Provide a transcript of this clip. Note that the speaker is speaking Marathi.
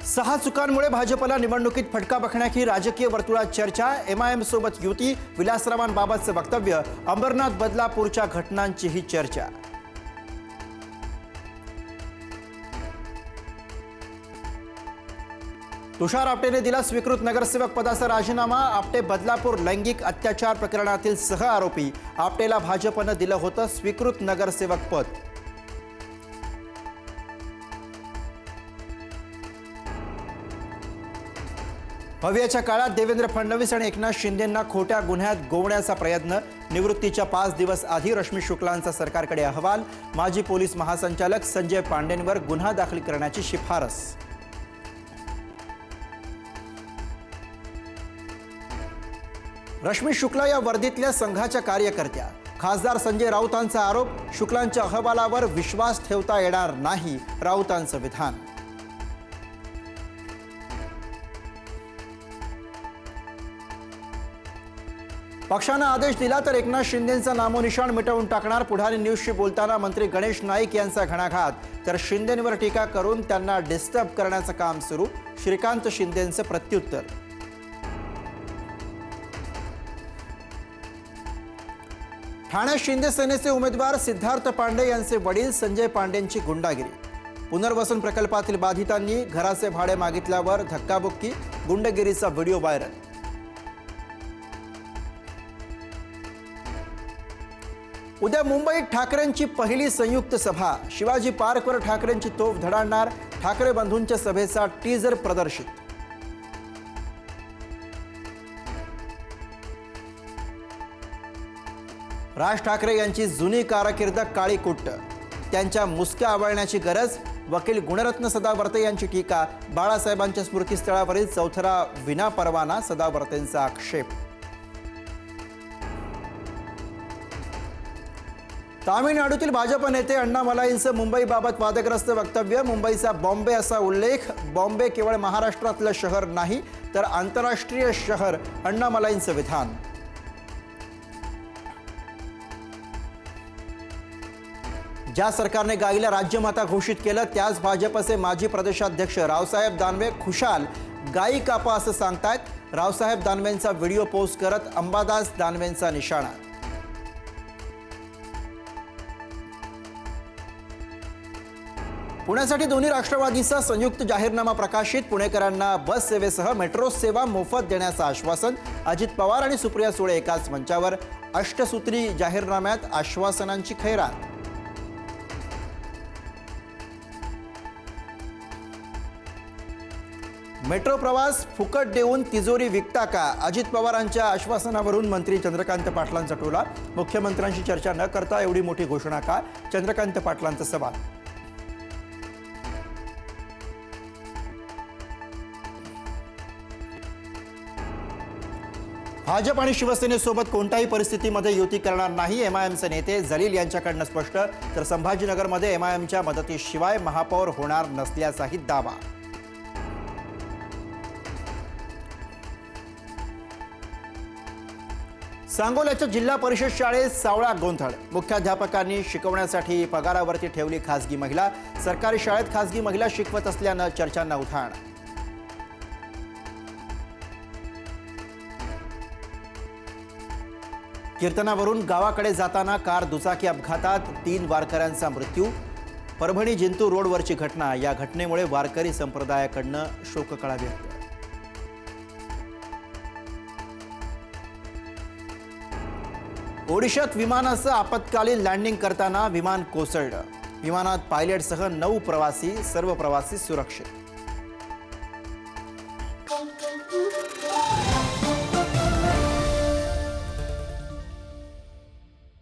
6 चुकांमुळे भाजपला निवडणुकीत फटका बसण्याची राजकीय वर्तुळात चर्चा। एमआयएम सोबत युती, विलासरावांबाबतचे वक्तव्य, अंबरनाथ बदलापूरच्या घटनांची ही चर्चा। तुषार आपटेने दिला स्वीकृत नगरसेवक पदाचा राजीनामा। आपटे बदलापूर लैंगिक अत्याचार प्रकरणातील सह आरोपी। आपटेला भाजपने दिलं होतं स्वीकृत नगरसेवक पद। भव्याच्या काळात देवेंद्र फडणवीस आणि एकनाथ शिंदेंना खोट्या गुन्ह्यात गोवण्याचा प्रयत्न। निवृत्तीच्या 5 दिवस आधी रश्मी शुक्लांचा सरकारकडे अहवाल। माजी पोलीस महासंचालक संजय पांडेंवर गुन्हा दाखल करण्याची शिफारस। रश्मी शुक्ला या वर्दीतल्या संघाच्या कार्यकर्त्या। खासदार संजय राऊतांचा आरोप, शुक्लांच्या अहवालावर विश्वास ठेवता येणार नाही, राऊतांचं विधान। पक्षाने आदेश दिला तर एकनाथ शिंदेंचा नामोनिशाण मिटवून टाकणार। पुढारी न्यूजशी बोलताना मंत्री गणेश नाईक यांचा घणाघात, तर शिंदेंवर टीका करून त्यांना डिस्टर्ब करण्याचं काम सुरू। श्रीकांत शिंदेंचं प्रत्युत्तर। ठाण्यात शिंदे सेनेचे उमेदवार सिद्धार्थ पांडे यांचे वडील संजय पांडेंची गुंडागिरी। पुनर्वसन प्रकल्पातील बाधितांनी घराचे भाडे मागितल्यावर धक्काबुक्की, गुंडगिरीचा व्हिडिओ व्हायरल। उद्या मुंबईत ठाकरेंची पहिली संयुक्त सभा। शिवाजी पार्कवर ठाकरेंची तोफ धडाडणार। ठाकरे बंधूंच्या सभेचा टीजर प्रदर्शित। राज ठाकरे यांची जुनी कारकीर्द काळी कुट्ट, त्यांच्या मुसक्या आवळण्याची गरज। वकील गुणरत्न सदावर्ते यांची टीका। बाळासाहेबांच्या स्मृतीस्थळावरील चौथरा विना परवाना, सदावर्तेंचा आक्षेप। तामिळनाडूतील भाजप नेते अण्णामलाईंचं मुंबईबाबत वादग्रस्त वक्तव्य। मुंबईचा बॉम्बे असा उल्लेख। बॉम्बे केवळ महाराष्ट्रातलं शहर नाही, तर आंतरराष्ट्रीय शहर, अण्णामलाईंचं विधान। ज्या सरकारने गाईला राज्यमाता घोषित केलं, त्याच भाजपचे माजी प्रदेशाध्यक्ष रावसाहेब दानवे खुशाल गाई कापा असं सांगतायत। रावसाहेब दानवेंचा व्हिडिओ पोस्ट करत अंबादास दानवेंचा निशाणा। पुण्यासाठी दोन्ही राष्ट्रवादीचा संयुक्त जाहीरनामा प्रकाशित। पुणेकरांना बस सेवेसह मेट्रो सेवा मोफत देण्याचं आश्वासन। अजित पवार आणि सुप्रिया सुळे एकाच मंचावर। अष्टसूत्री जाहीरनाम्यात आश्वासनांची खैरात। मेट्रो प्रवास फुकट देऊन तिजोरी विकता का? अजित पवारांच्या आश्वासनावरून मंत्री चंद्रकांत पाटलांचा टोला। मुख्यमंत्र्यांशी चर्चा न करता एवढी मोठी घोषणा का? चंद्रकांत पाटलांचा सवाल। भाजप आणि शिवसेनेसोबत कोणत्याही परिस्थितीमध्ये युती करणार नाही, एमआयएमचे नेते जलील यांच्याकडून स्पष्ट। तर संभाजीनगरमध्ये एमआयएमच्या मदतीशिवाय महापौर होणार नसल्याचाही दावा। सांगोल्याच्या जिल्हा परिषद शाळेत सावळा गोंधळ। मुख्याध्यापकांनी शिकवण्यासाठी पगारावरती ठेवली खासगी महिला। सरकारी शाळेत खासगी महिला शिकवत असल्यानं चर्चांना उधाण। कीर्तनावरून गावाकडे जाताना कार दुचाकी अपघातात 3 वारकऱ्यांचा मृत्यू। परभणी जिंतूर रोडवरची घटना। या घटनेमुळे वारकरी संप्रदायाकडून शोककळा व्यक्त। ओडिशात विमानाचं आपत्कालीन लँडिंग करताना विमान कोसळलं। विमानात पायलटसह 9 प्रवासी, सर्व प्रवासी सुरक्षित।